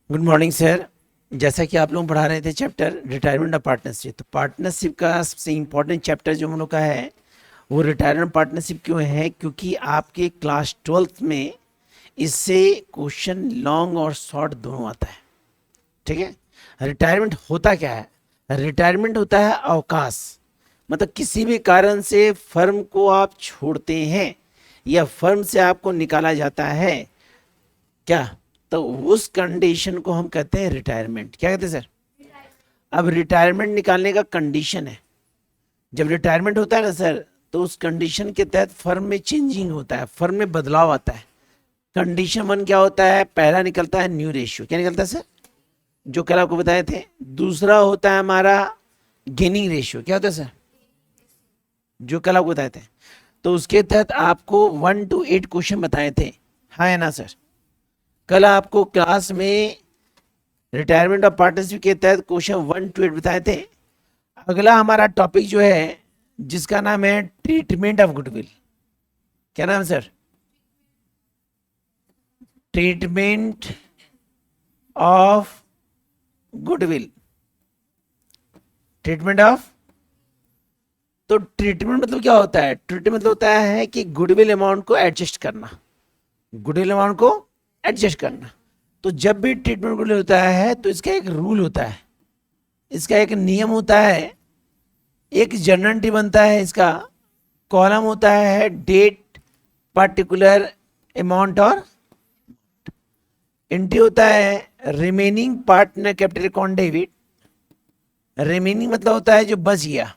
Good morning sir. जैसा कि आप लोग पढ़ा रहे थे चैप्टर रिटायरमेंट ऑफ पार्टनरशिप, तो पार्टनरशिप का सबसे इम्पोर्टेंट चैप्टर जो हम लोग का है वो रिटायरमेंट पार्टनरशिप क्यों है, क्योंकि आपके क्लास 12th में इससे क्वेश्चन लॉन्ग और शॉर्ट दोनों आता है। ठीक है। रिटायरमेंट होता क्या है? रिटायरमेंट होता है अवकाश, मतलब किसी भी कारण से फर्म को आप छोड़ते हैं या फर्म से आपको निकाला जाता है क्या, तो उस कंडीशन को हम कहते हैं रिटायरमेंट। क्या कहते हैं सर? अब रिटायरमेंट निकालने का कंडीशन है, जब रिटायरमेंट होता है ना सर, तो उस कंडीशन के तहत फर्म में चेंजिंग होता है, फर्म में बदलाव आता है। कंडीशन वन क्या होता है? पहला निकलता है न्यू रेशियो। क्या निकलता है सर? जो कल आपको बताए थे। दूसरा होता है हमारा गेनिंग रेशियो। क्या होता है सर? जो कल आपको बताए थे। तो उसके तहत आपको 1 to 8 क्वेश्चन बताए थे, हाँ है ना सर? कल आपको क्लास में रिटायरमेंट ऑफ पार्टनरशिप के तहत क्वेश्चन 1 to 8 बताए थे। अगला हमारा टॉपिक जो है जिसका नाम है ट्रीटमेंट ऑफ गुडविल। क्या नाम sir? Treatment of goodwill. Treatment of, तो ट्रीटमेंट मतलब क्या होता है? ट्रीटमेंट मतलब होता है कि गुडविल अमाउंट को एडजस्ट करना, गुडविल अमाउंट को एडजस्ट करना। तो जब भी ट्रीटमेंट गुडविल होता है तो इसका एक रूल होता है, इसका एक नियम होता है, एक जर्नल एंट्री बनता है, इसका कॉलम होता है डेट, पर्टिकुलर अमाउंट, और एंट्री होता है remaining partner capital account debit. Remaining मतलब होता है जो बच गया,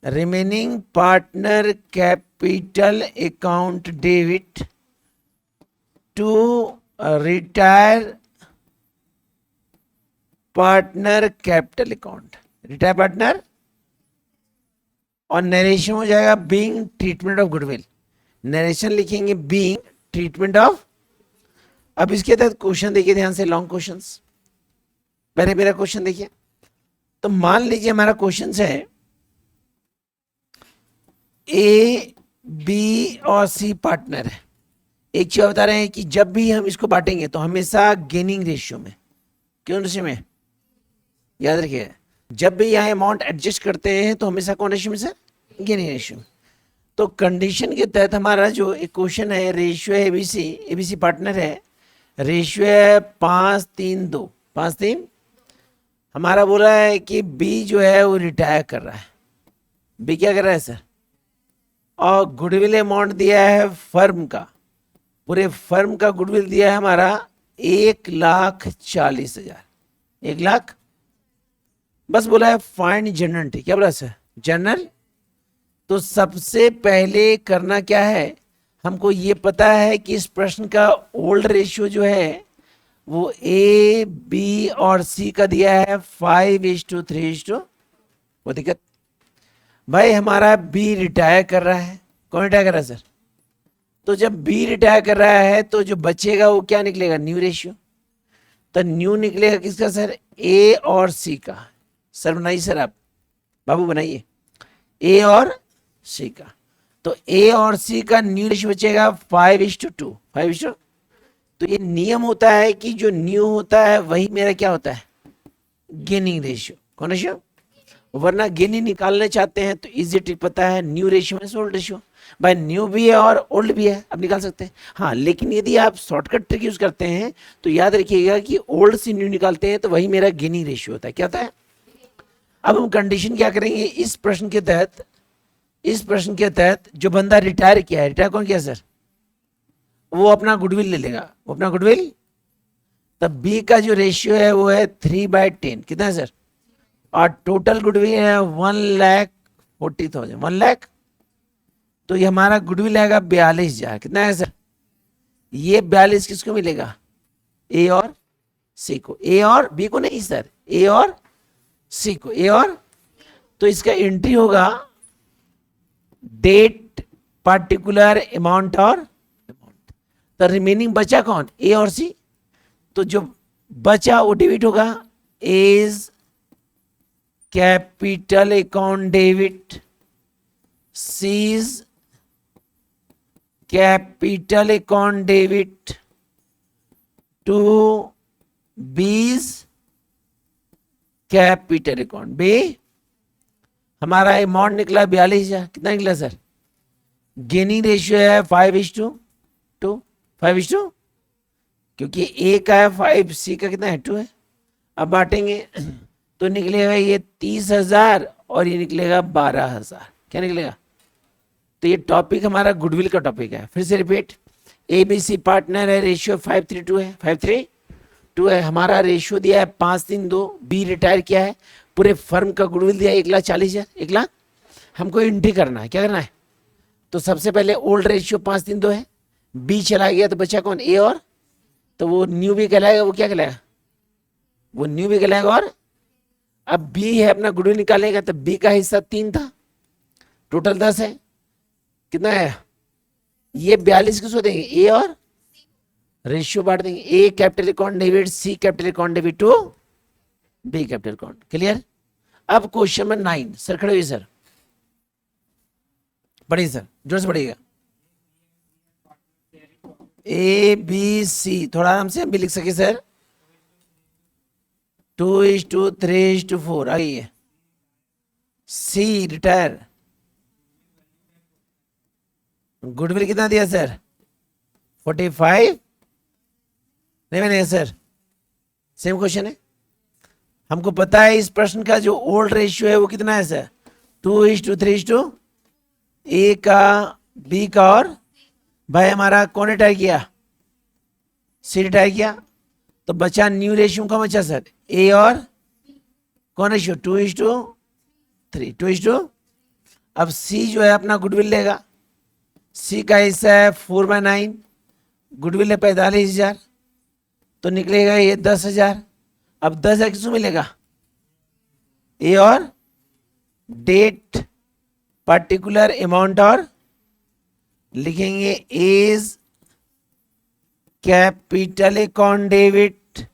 remaining partner capital account debit to retire partner capital account, retire partner, और नरेशन हो जाएगा being treatment of goodwill. Narration लिखेंगे बीइंग ट्रीटमेंट ऑफ। अब इसके तहत क्वेश्चन देखिए ध्यान से, लॉन्ग क्वेश्चंस। पहले मेरा क्वेश्चन देखिए, तो मान लीजिए हमारा क्वेश्चन है ए बी और सी पार्टनर है। एक चीज बता रहे हैं कि जब भी हम इसको बांटेंगे तो हमेशा गेनिंग रेशियो में। क्यों रेशियो में? याद रखिए, जब भी यहाँ अमाउंट एडजस्ट करते हैं तो हमेशा कौन रेशियो में सर? Gaining ratio. तो कंडीशन के तहत हमारा जो एक क्वेश्चन है, रेशियो है एबीसी, एबीसी पार्टनर है, रेशियो है 5-3-2, 5-3। हमारा बोला है कि बी जो है वो रिटायर कर रहा है। बी क्या कर रहा है सर? और गुडविल अमाउंट दिया है फर्म का, पूरे फर्म का गुडविल दिया है हमारा 1,40,000। 1,00,000। बस बोला है फाइंड जनरल। क्या बोला सर? जनरल। तो सबसे पहले करना क्या है, हमको ये पता है कि इस प्रश्न का ओल्ड रेशियो जो है वो ए बी और सी का दिया है 5:3। वो दिक्कत भाई, हमारा बी रिटायर कर रहा है। कौन रिटायर कर रहा है सर? तो जब बी रिटायर कर रहा है तो जो बचेगा वो क्या निकलेगा? New ratio. तो न्यू निकलेगा किसका सर? ए और सी का। सर बनाइए, सर आप बाबू बनाइए ए और सी का। तो ए और सी का न्यू रेशियो बचेगा 5:2। 5:2। तो ये नियम होता है कि जो न्यू होता है वही मेरा क्या होता है? Gaining ratio. कौन रेशियो? वरना गेनिंग निकालना चाहते हैं तो इजी ट्रिक पता है, न्यू रेशियो में ओल्ड रेशियो। भाई न्यू भी है और ओल्ड भी है, अब निकाल सकते हैं। हाँ, लेकिन यदि आप शॉर्टकट ट्रिक यूज करते हैं तो याद रखिएगा कि ओल्ड से न्यू निकालते हैं तो वही मेरा गेनिंग रेशियो होता है। क्या होता है? अब हम कंडीशन क्या करेंगे इस प्रश्न के तहत? इस प्रश्न के तहत जो बंदा रिटायर किया है, रिटायर कौन किया सर? वो अपना गुडविल ले लेगा, वो अपना गुडविल। तब बी का जो रेशियो है वो है 3/10। कितना है सर? और टोटल गुडविल है 1,40,000। 1,00,000। तो ये हमारा गुडविल आएगा 42,000। कितना है सर? ये 42 किसको मिलेगा? ए और सी को। ए और बी को नहीं सर, ए और सी को। ए और, तो इसका एंट्री होगा डेट, पर्टिकुलर अमाउंट और अमाउंट। तो रिमेनिंग बचा कौन? ए और सी। तो जो बचा वो डेबिट होगा as capital account debit, C's capital account debit to capital account B. हमारा अमाउंट निकला 42,000। कितना निकला सर? गेनिंग रेशियो है 5:2, 5:2, क्योंकि ए का है 5, सी का कितना है 2 है। अब बांटेंगे तो निकलेगा ये 30,000 और ये निकलेगा 12,000। क्या निकलेगा? तो ये टॉपिक हमारा गुडविल का टॉपिक है। फिर से रिपीट, एबीसी पार्टनर है, रेशियो 5:3:2 है, 5:3:2 है। हमारा रेशियो दिया है 5:3:2। बी रिटायर किया है, पूरे फर्म का गुडविल दिया है 1,40,000। 1,00,000 हमको एंट्री करना है। क्या करना है? तो सबसे पहले ओल्ड रेशियो 5:3:2 है, बी चला गया तो बचा कौन? ए। और तो वो न्यू भी कहलाएगा। वो क्या कहलाएगा? वो न्यू भी कहलाएगा। और अब बी है अपना गुडविल निकालेगा, तो बी का हिस्सा 3 था, टोटल 10 है। कितना है? ये 42 किसको देंगे? ए। और रेशियो बांट देंगे, A capital account debit C capital account debit to B capital account. Clear? अब क्वेश्चन नंबर 9। सर खड़े हुए सर, पढ़िए सर, जोर से पढ़िएगा। ए बी सी, थोड़ा आराम से हम भी लिख सके सर। 2:3:4 आ गई है। सी रिटायर, गुडविल कितना दिया सर? 45 नहीं बनेगा सर। सेम क्वेश्चन है। हमको पता है इस प्रश्न का जो ओल्ड रेशियो है वो कितना है सर? 2:3:2। ए का, बी का, और भाई हमारा कौन रिटायर किया? सी रिटायर किया। तो बचा न्यू रेशियो का बचा सर ए और कौन रेशियो? 2:3, 2:2। अब सी जो है अपना गुडविल लेगा। सी का हिस्सा है 4/9, गुडविल है 45,000, तो निकलेगा ये 10,000। अब 10,000 किसको मिलेगा? ए और डेट, पर्टिकुलर अमाउंट, और लिखेंगे as capital account debit,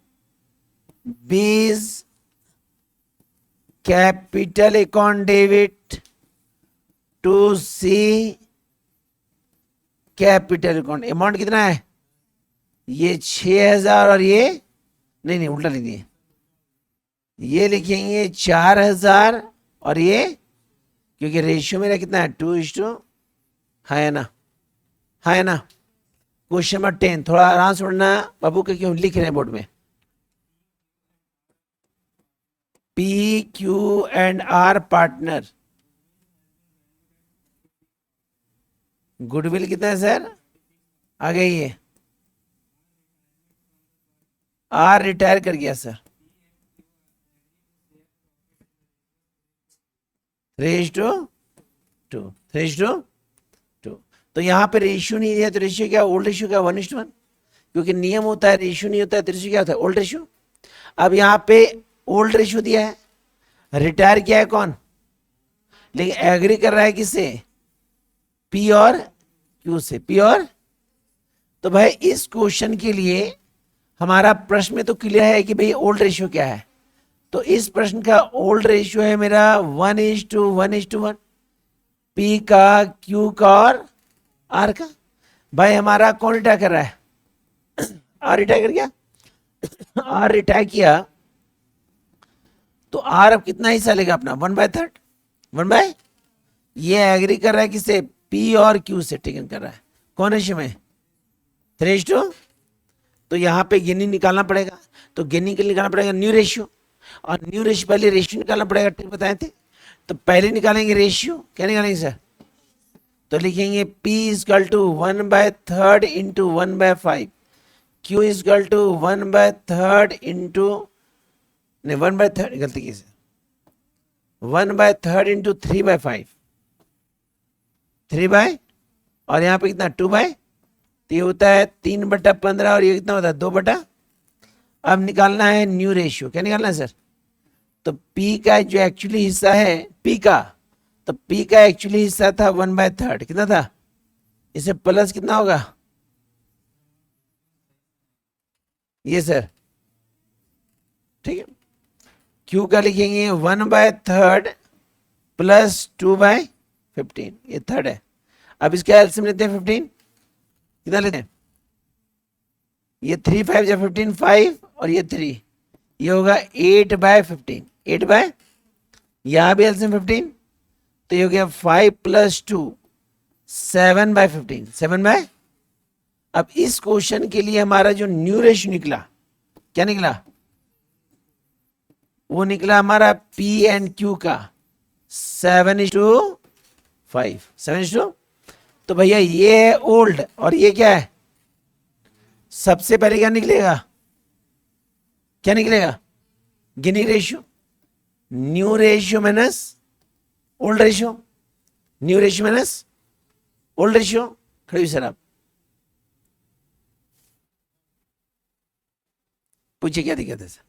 B's capital account debit to C capital account. Amount कितना है? ये 6,000 और ये नहीं उल्टा लिख दिए। ये लिखेंगे 4,000 और ये, क्योंकि रेशियो मेरा कितना है 2:, है ना? है ना? क्वेश्चन नंबर 10, थोड़ा आराम से पढ़ना बाबू के, क्यों लिख रहे हैं बोर्ड में। P Q and R partner, goodwill कितना है सर? आ गई है। आर रिटायर कर गया सर, 3:2। तो यहाँ पे रेशियो नहीं दिया, तो रेशियो क्या? ओल्ड रेशियो क्या? 1:1, क्योंकि नियम होता है रेशियो नहीं होता है तो रेशियो क्या होता है? Old ratio. अब यहाँ पे ओल्ड रेशियो दिया है, रिटायर किया है कौन? लेकिन एग्री कर रहा है किससे? पी और क्यू से। पी और, तो भाई इस क्वेश्चन के लिए हमारा प्रश्न में तो क्लियर है कि भाई ओल्ड रेशियो क्या है। तो इस प्रश्न का ओल्ड रेशियो है मेरा 1:1:1, पी का, क्यू का और आर का। भाई हमारा कौन रिटायर कर रहा है? आर रिटायर कर गया। आर रिटायर किया तो आर अब कितना हिस्सा लेगा अपना? 1/3, 1/, ये एग्री कर रहा है किससे? पी और क्यू से टेकन कर रहा है। कौन रेशियो में? 3:2। तो यहाँ पे गेनिंग निकालना पड़ेगा, तो गेनिंग के लिए निकालना पड़ेगा न्यू रेशियो, और न्यू रेशियो पहले रेशियो निकालना पड़ेगा, ठीक बताए थे। तो पहले निकालेंगे रेशियो। क्या निकालेंगे सर? तो लिखेंगे P = 1/3 इंटू 1/5, Q = 1/3 इंटू, नहीं 1/3 गलती की, 1/3 इंटू 3/5, 3 और यहाँ पे कितना 2/, तो ये होता है 3/15 और ये कितना होता है 2/। अब निकालना है न्यू रेशियो। क्या निकालना है सर? तो P का जो एक्चुअली हिस्सा है P का, तो P का एक्चुअली हिस्सा था 1/3, कितना था? इसे प्लस कितना होगा ये सर, ठीक है। Q का लिखेंगे 1/3 प्लस 2/15, ये थर्ड है। अब इसका एलसीएम लेते हैं 15, कितना लेते हैं? ये 3 5 या 15, 5 और ये 3, ये होगा 8/15, 8/, यहां भी एलसीएम 15, तो ये हो गया 5 + 2 7/15, 7/। अब इस क्वेश्चन के लिए हमारा जो न्यू रेशियो निकला, क्या निकला? वो निकला हमारा पी एंड क्यू का 7:5, 7:, तो भैया ये है ओल्ड और ये क्या है? सबसे पहले क्या निकलेगा? क्या निकलेगा? Gaining ratio, new ratio minus old ratio, new ratio minus old ratio. खड़े सर आप पूछिए क्या दिक्कत है सर?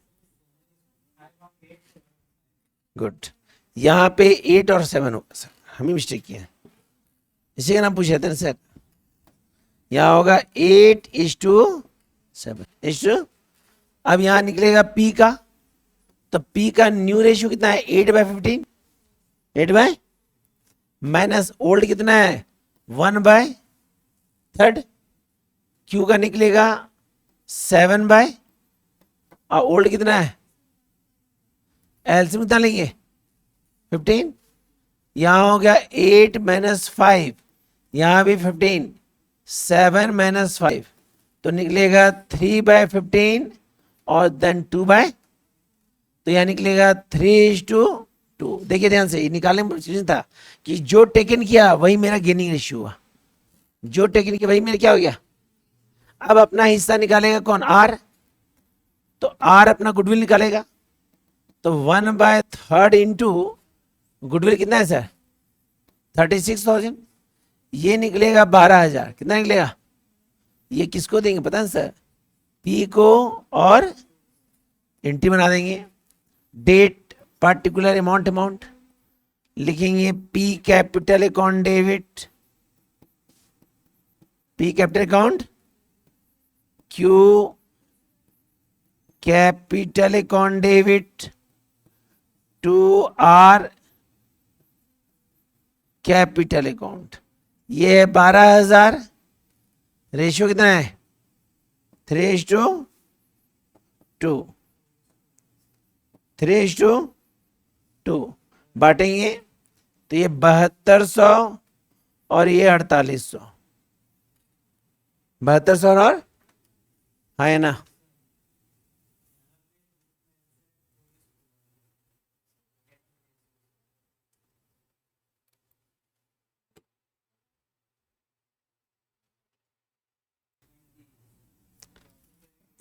गुड, यहां पे 8 और 7 होगा सर, हमें मिस्टेक किया है, इसी का नाम पूछ रहे थे सर। यहां होगा 8:7। अब यहां निकलेगा पी का, तो पी का न्यू रेशियो कितना है? 8/15, 8/ माइनस ओल्ड कितना है? 1/3। क्यू का निकलेगा 7/, और ओल्ड कितना है? एलसीएम कितना लेंगे? 15। यहां हो गया 8 - 5, यहां भी 15, 7 - 5, तो निकलेगा 3/15 और देन 2/, तो यहां निकलेगा 3:2। देखिए ध्यान से, निकालने में था कि जो टेकन किया वही मेरा गेनिंग रेशियो हुआ, जो टेकन किया वही मेरा क्या हो गया। अब अपना हिस्सा निकालेगा कौन? आर, तो आर अपना गुडविल निकालेगा, तो 1/3 इंटू गुडविल कितना है सर? 36,000, ये निकलेगा 12,000। कितना निकलेगा? ये किसको देंगे पता है सर? पी को और एंट्री बना देंगे, डेट पर्टिकुलर अमाउंट लिखेंगे, P capital account debit, P capital account, Q capital account debit to R capital account. ये है 12,000, रेशियो कितना है? 3:2, 3:2 बांटेंगे, तो ये 7200 और ये 4800, 7200 और हाँ है ना?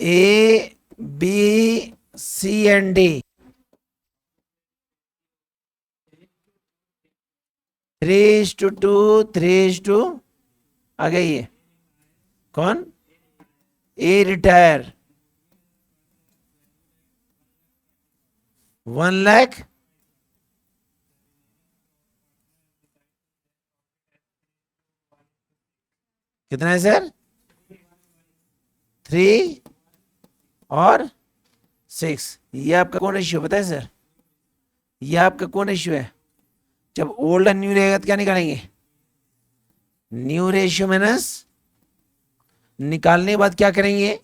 A B C and D 3:2, 3:, आ गई है कौन? ए रिटायर 1 लाख, कितना है सर? 3 और 6। ये आपका कौन रेशियो पता है सर? ये आपका कौन रेशियो है? जब ओल्ड और न्यू रहेगा तो क्या निकालेंगे? न्यू रेशियो माइनस, निकालने के बाद क्या करेंगे?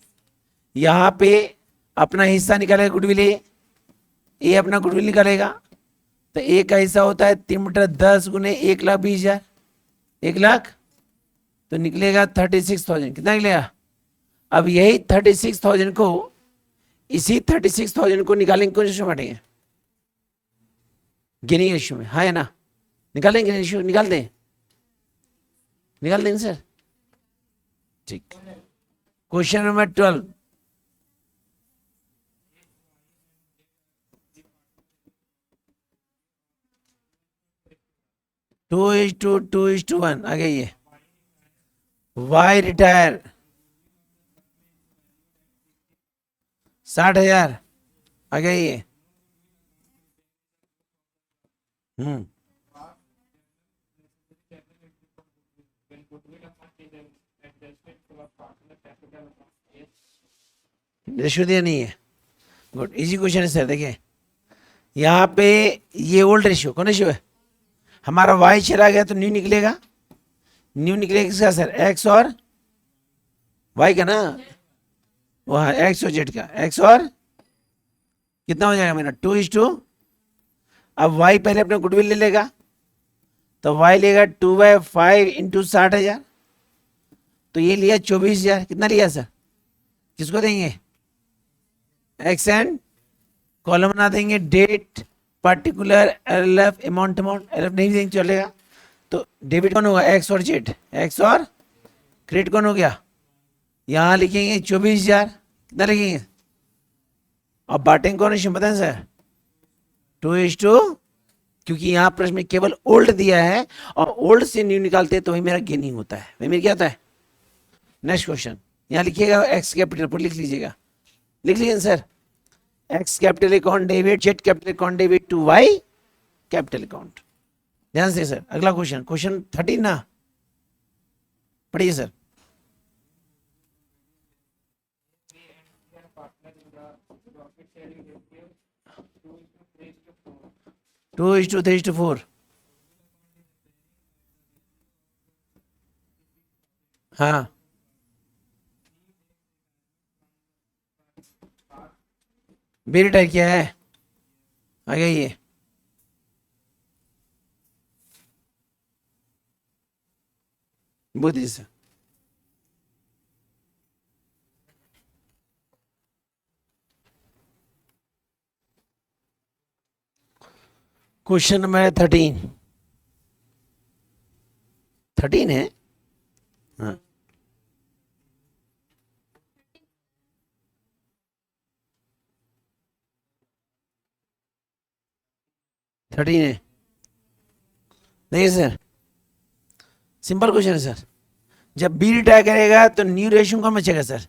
यहां पे अपना हिस्सा निकालेगा गुडविल, ए अपना गुडविल निकालेगा, तो ए का हिस्सा होता है 3 × 10 × 1,20,000, 1 लाख, तो निकलेगा 36,000। कितना निकलेगा? अब यही 36,000 को, इसी 36,000 को निकालेंगे कौन रेशियो बांटेंगे? गिनिंग रेशियो में, हाँ है ना? निकालेंगे रेशियो, निकाल दें, निकाल देंगे सर। ठीक, question number 12, two is to 1 आ गई है। वाई रिटायर 60,000 आ गई है। रेशियो दिया नहीं है, गुड, इजी क्वेश्चन है सर। देखिए यहाँ पे ये ओल्ड रेशियो कौन रेशियो है? हमारा वाई चला गया तो न्यू निकलेगा, न्यू निकलेगा किसका सर? एक्स और वाई का ना, वहाँ एक्स और जेड का, एक्स और कितना हो जाएगा मेरा? 2:, अब वाई पहले अपना गुडविल ले लेगा, तो वाई लेगा 2/5 इंटू 60,000, तो ये लिया 24,000। कितना लिया सर? किसको देंगे? एक्स एंड कॉलम बना देंगे, date particular LF amount LF नहीं देंगे चलेगा। तो डेबिट कौन होगा? एक्स और जेड, एक्स और क्रेडिट कौन हो गया? यहाँ लिखेंगे 24,000। कितना लिखेंगे? और बांटेंगे कौन रेशियो बताएं सर? 2:, क्योंकि यहाँ प्रश्न में केवल ओल्ड दिया है और ओल्ड से न्यू निकालते हैं तो वही मेरा गेनिंग होता है, वही मेरा क्या होता है? नेक्स्ट क्वेश्चन यहाँ लिखिएगा, एक्स कैपिटल पर लिख लीजिएगा, लिख लीजिए sir, X capital account debit Z capital account debit to Y capital account. ध्यान से सर, अगला क्वेश्चन, क्वेश्चन 13 ना, पढ़िए सर। To is to 3:4। हाँ बी रिटायर किया है, आ गया ये। बुद्धि से क्वेश्चन नंबर 13 है। हाँ 13 है। देखिए सर, सिंपल क्वेश्चन है सर। जब बी रिटायर करेगा तो न्यू रेशियो कौन बचेगा सर?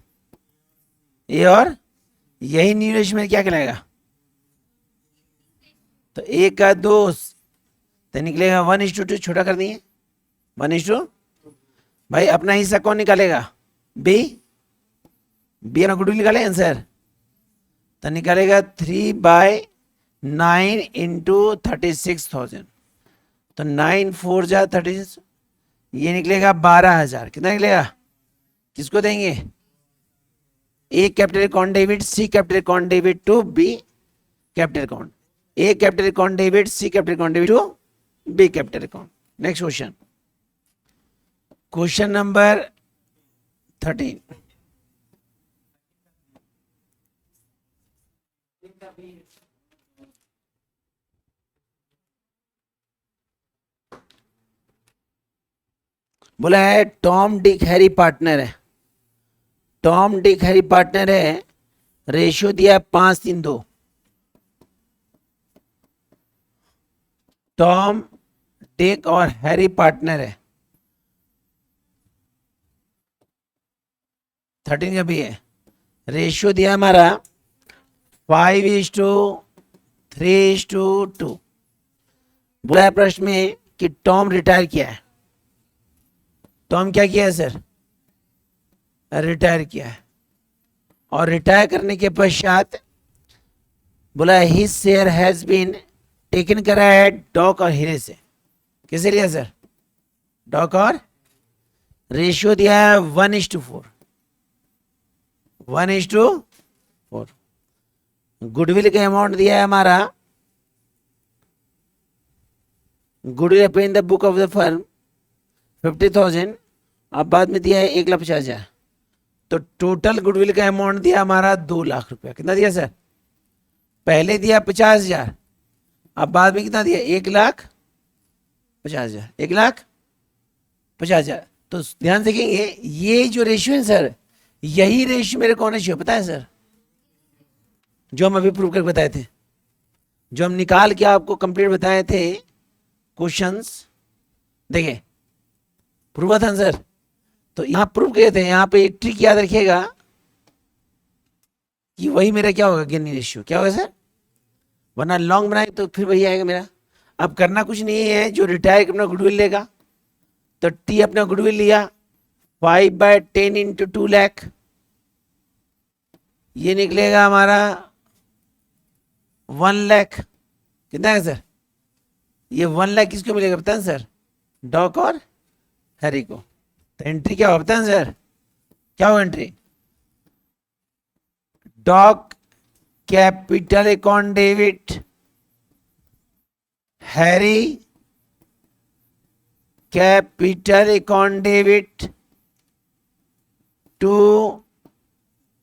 ए, और यही न्यू रेशियो में क्या कहलाएगा? तो ए का 2 तो निकलेगा 1:2, छोटा कर दिए 1:2। भाई अपना हिस्सा कौन निकालेगा? बी, बी अपना गुडविल निकाले आंसर, तो निकालेगा 3/9 इंटू 36,000, तो 9 4 जा 36, ये निकलेगा 12,000। कितना निकलेगा? किसको देंगे? A capital account debit C capital account debit to B capital account, A capital account debit C capital account debit to B capital account. Next question, question number 13। बोला है टॉम डिक हैरी पार्टनर है, Tom Dick Harry partner है, ratio दिया है 5:3:2। Tom Dick और Harry partner है, 13 का भी है, रेशियो दिया हमारा 5:3:2। बोला है प्रश्न में कि टॉम रिटायर किया है, टॉम क्या किया है सर? रिटायर किया है, और रिटायर करने के पश्चात बोला his share has been taken करा है डॉक और हीरे से। किसे लिया सर? डॉक और, रेशियो दिया है 1:4, 1:4। गुडविल का अमाउंट दिया है हमारा, गुडविल पे in the book of the firm 50,000, अब बाद में दिया है 1,50,000, तो टोटल गुडविल का अमाउंट दिया हमारा 2 लाख रुपया। कितना दिया सर? पहले दिया 50,000, अब बाद में कितना दिया? 1,50,000, 1,50,000। तो ध्यान से देखेंगे, ये जो रेशियो है सर, यही रेशियो मेरे कौन रेशियो पता है सर? जो हम अभी प्रूव करके बताए थे, जो हम निकाल के आपको कंप्लीट बताए थे क्वेश्चंस, देखें प्रूव था सर। तो यहां प्रूव किए थे, यहां पे एक ट्रिक याद रखिएगा कि वही मेरा क्या होगा? गेनिंग रेशियो क्या होगा सर? वरना लॉन्ग बनाए तो फिर वही आएगा मेरा। अब करना कुछ नहीं है, जो रिटायर अपना गुडविल लेगा, तो टी अपना गुडविल लिया 5/10 इंटू 2 लाख, ये निकलेगा हमारा 1 लाख। कितना है सर? ये 1 लाख किसको मिलेगा बताएं सर? डॉक और हैरी को। तो एंट्री क्या होगा बताएं सर? क्या होगा entry? Doc capital account debit Harry capital account debit to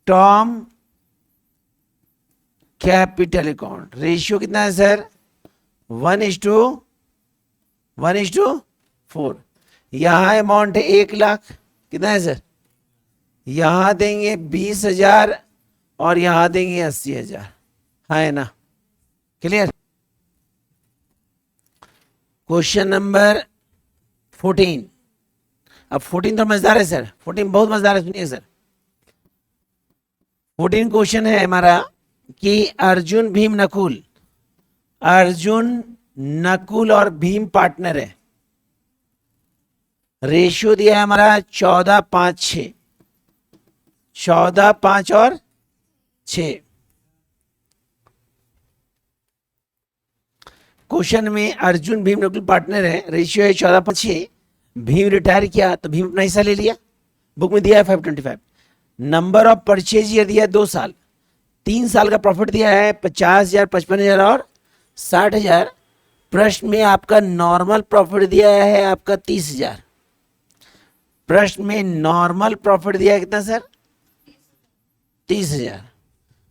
Tom capital account. Ratio कितना है सर? 1:4। यहां अमाउंट है 1,00,000। कितना है सर? यहां देंगे 20,000 और यहां देंगे 80,000। है ना? क्लियर? Question number 14। अब 14 तो मजेदार है सर, 14 बहुत मजेदार है, सुनिए सर। 14 क्वेश्चन है हमारा कि अर्जुन भीम नकुल, अर्जुन नकुल और भीम पार्टनर है। रेशियो दिया है हमारा 14:5:6, 14:5 और 6। क्वेश्चन में अर्जुन भीम नकुल पार्टनर है, रेशियो है 14:5:6। भीम रिटायर किया तो भीम अपना हिस्सा ले लिया, बुक में दिया है 525। नंबर ऑफ परचेज ईयर दिया है 2 साल, 3 साल का प्रॉफिट दिया है 50,000, 55,000 और 60,000। प्रश्न में आपका नॉर्मल प्रॉफिट दिया है आपका 30,000। प्रश्न में नॉर्मल प्रॉफिट दिया है कितना सर? 30,000।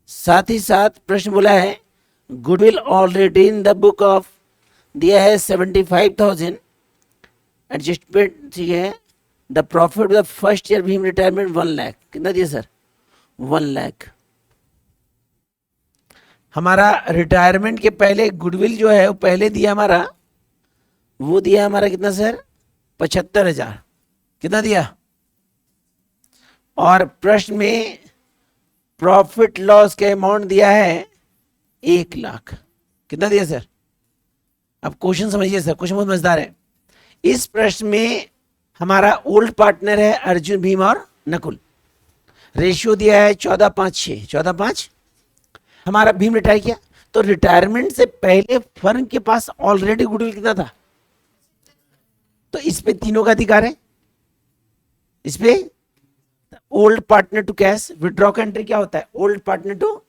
साथ ही साथ प्रश्न बोला है goodwill already in the book of दिया है 75,000। एडजस्टमेंट ठीक है। The profit the first year Bhim retirement 1,00,000। कितना दिया सर? 1,00,000। हमारा रिटायरमेंट के पहले गुडविल जो है वो पहले दिया हमारा, वो दिया हमारा कितना सर? 75,000। कितना दिया? और प्रश्न में प्रॉफिट लॉस का अमाउंट दिया है 1,00,000। कितना दिया सर? अब क्वेश्चन समझिए सर, क्वेश्चन बहुत मजेदार है। इस प्रश्न में हमारा ओल्ड पार्टनर है अर्जुन भीम और नकुल। रेशियो दिया है 14:5:6, 14:5। हमारा भीम रिटायर किया तो रिटायरमेंट से पहले फर्म के पास ऑलरेडी गुडविल कितना था? तो इस पे तीनों का अधिकार है। इस पे old partner to cash, withdraw का एंट्री क्या होता है? Old partner to.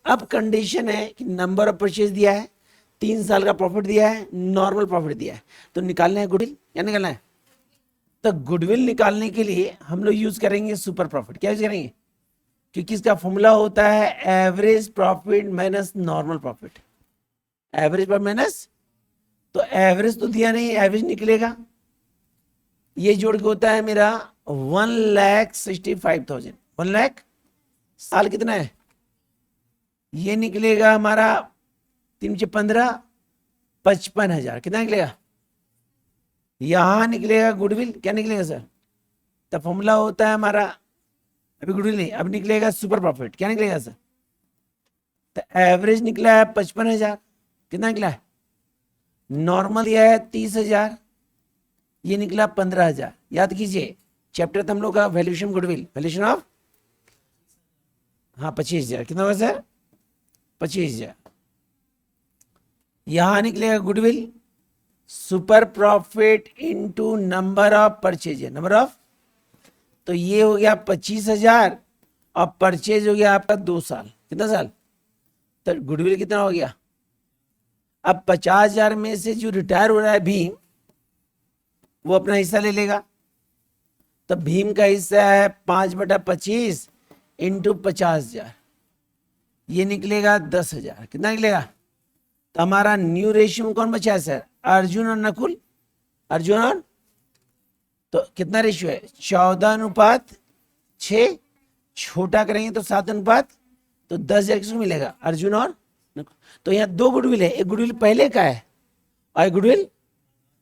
अब कंडीशन है कि नंबर ऑफ परचेज दिया है, 3 साल का प्रॉफिट दिया है, नॉर्मल प्रॉफिट दिया है, तो निकालना है गुडविल। क्या निकालना है? तो गुडविल निकालने के लिए हम लोग यूज करेंगे सुपर प्रॉफिट। क्या यूज करेंगे? क्योंकि इसका फॉर्मूला होता है average profit minus normal profit. Average पर माइनस, तो एवरेज तो दिया नहीं, एवरेज निकलेगा, ये जोड़ के होता है मेरा 1,65,000। 1,00,000 साल कितना है? ये निकलेगा हमारा 3×15 55,000। कितना निकलेगा? यहां निकलेगा गुडविल। क्या निकलेगा सर? तो फॉर्मूला होता है हमारा, अभी गुडविल नहीं, अब निकलेगा सुपर प्रॉफिट। क्या निकलेगा सर? तो एवरेज निकला है 55,000। कितना निकला है? नॉर्मल दिया है 30,000, ये निकला 15,000। याद कीजिए चैप्टर था हम लोग का वैल्यूएशन गुडविल, वैल्यूएशन ऑफ, हाँ 25,000। कितना होगा सर? 25,000। यहां निकलेगा goodwill super profit into number of purchase, number of, तो ये हो गया 25,000 और परचेज हो गया आपका 2 साल। कितना साल? तो गुडविल कितना हो गया? अब 50,000 में से जो रिटायर हो रहा है भीम, वो अपना हिस्सा ले लेगा। तो भीम का हिस्सा है 5/25 इंटू 50,000, ये निकलेगा 10,000। कितना निकलेगा? तो हमारा न्यू रेशियो में कौन बचा है सर? अर्जुन और नकुल। अर्जुन और, तो कितना रेशियो है? 14:6। छोटा करेंगे तो 7 तो 10,000 किसको मिलेगा? अर्जुन और नकुल। तो यहाँ 2 गुडविल है, एक गुडविल पहले का है और एक गुडविल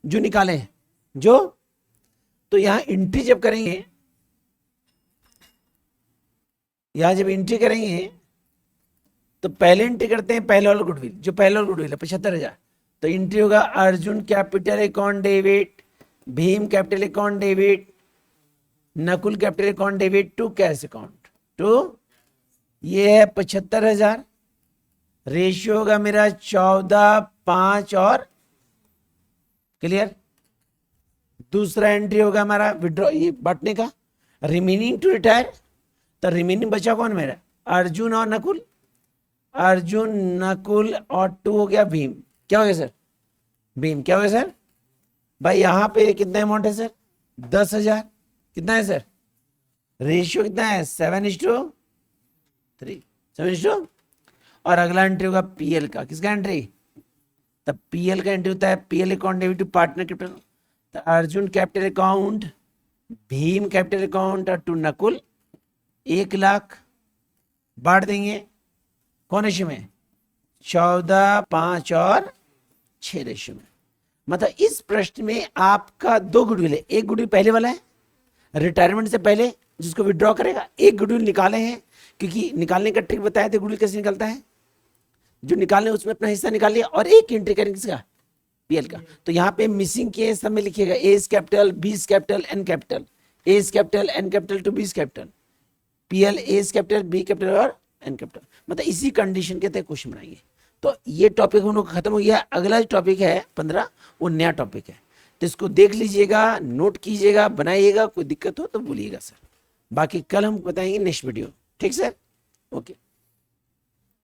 जो निकाले हैं जो। तो यहां एंट्री जब करेंगे, यहां जब एंट्री करेंगे तो पहले एंट्री करते हैं पहले वाला गुडविल, जो पहले वाला गुडविल है 75,000। तो एंट्री होगा Arjun capital account debit, Bhim capital account debit, Nakul capital account debit to cash account. तो ये है 75,000। रेशियो होगा मेरा 14:5 और, क्लियर। दूसरा एंट्री होगा हमारा विड्रॉ, ये बांटने का, रिमेनिंग टू रिटायर। तो रिमेनिंग बचा कौन मेरा? अर्जुन और नकुल। अर्जुन नकुल और 2 हो गया भीम। क्या हो गया सर? बीम क्या हुआ सर? भाई यहाँ पे कितना अमाउंट है सर? 10,000। कितना है सर? रेशियो कितना है? 7:3। 7:, और अगला एंट्री होगा पीएल का। किसका एंट्री? तब पीएल का एंट्री होता है PL account debit to partner capital. तो Arjun capital account, Bheem capital account और टू नकुल 1,00,000 बांट देंगे कौन रेशियो में? 14, 5 और 6 रेशियो में। मतलब इस प्रश्न में आपका 2 गुडविल है। एक गुडविल पहले वाला है रिटायरमेंट से पहले जिसको विड्रॉ करेगा, एक गुडविल निकाले हैं क्योंकि निकालने का ट्रिक बताया था गुडविल कैसे निकलता है, जो निकालने उसमें अपना हिस्सा निकाल लिया और एक एंट्री करेंगे किसका? पीएल का। तो यहाँ पे मिसिंग के सब में लिखिएगा S capital, B's capital, N capital, S capital, N capital to B's capital, PL S capital, B capital और एन कैपिटल। मतलब इसी कंडीशन के तहत क्वेश्चन बनाएंगे। तो ये टॉपिक हम लोग खत्म हो गया। अगला टॉपिक है 15, वो नया टॉपिक है, तो इसको देख लीजिएगा, नोट कीजिएगा, बनाइएगा। कोई दिक्कत हो तो बोलिएगा सर। बाकी कल हम बताएंगे नेक्स्ट वीडियो। ठीक सर? ओके।